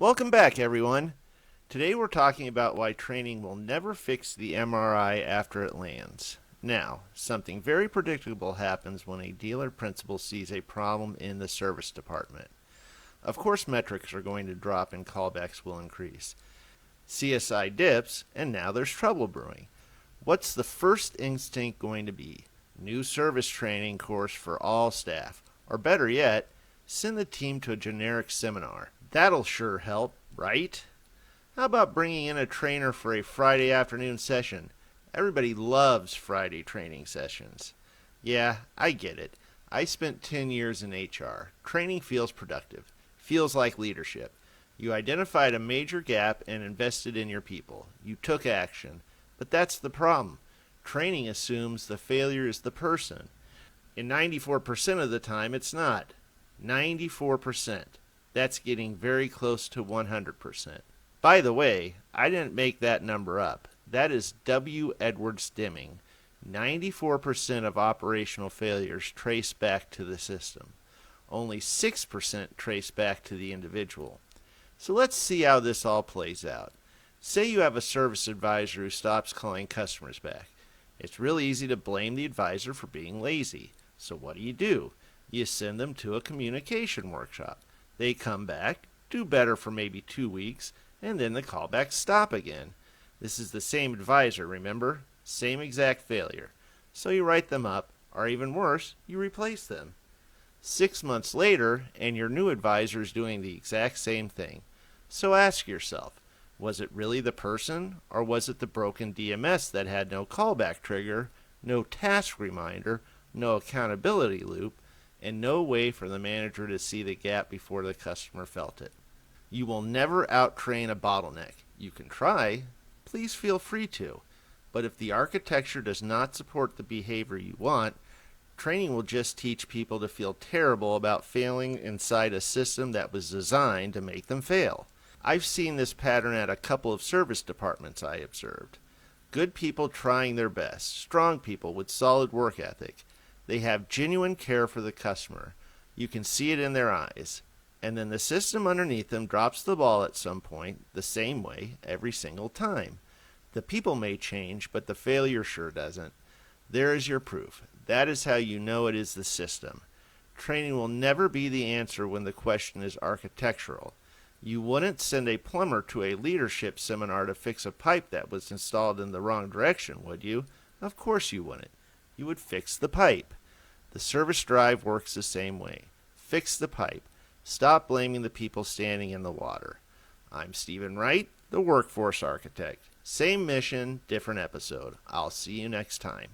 Welcome back, everyone. Today we're talking about why training will never fix the MRI after it lands. Now, something very predictable happens when a dealer principal sees a problem in the service department. Of course, metrics are going to drop and callbacks will increase. CSI dips, and now there's trouble brewing. What's the first instinct going to be? New service training course for all staff. Or better yet, send the team to a generic seminar. That'll sure help, right? How about bringing in a trainer for a Friday afternoon session? Everybody loves Friday training sessions. Yeah, I get it. I spent 10 years in HR. Training feels productive, feels like leadership. You identified a major gap and invested in your people. You took action. But that's the problem. Training assumes the failure is the person. In 94% of the time, it's not. 94%. That's getting very close to 100%. By the way, I didn't make that number up. That is W. Edwards Deming. 94% of operational failures trace back to the system. Only 6% trace back to the individual. So let's see how this all plays out. Say you have a service advisor who stops calling customers back. It's really easy to blame the advisor for being lazy. So what do? You send them to a communication workshop. They come back, do better for maybe 2 weeks, and then the callbacks stop again. This is the same advisor, remember? Same exact failure. So you write them up, or even worse, you replace them. 6 months later, and your new advisor is doing the exact same thing. So ask yourself, was it really the person, or was it the broken DMS that had no callback trigger, no task reminder, no accountability loop, and no way for the manager to see the gap before the customer felt it? You will never out-train a bottleneck. You can try. Please feel free to. But if the architecture does not support the behavior you want, training will just teach people to feel terrible about failing inside a system that was designed to make them fail. I've seen this pattern at a couple of service departments I observed. Good people trying their best, strong people with solid work ethic. They have genuine care for the customer. You can see it in their eyes. And then the system underneath them drops the ball at some point, the same way, every single time. The people may change, but the failure sure doesn't. There is your proof. That is how you know it is the system. Training will never be the answer when the question is architectural. You wouldn't send a plumber to a leadership seminar to fix a pipe that was installed in the wrong direction, would you? Of course you wouldn't. You would fix the pipe. The service drive works the same way. Fix the pipe. Stop blaming the people standing in the water. I'm Stephen Wright, the Workforce Architect. Same mission, different episode. I'll see you next time.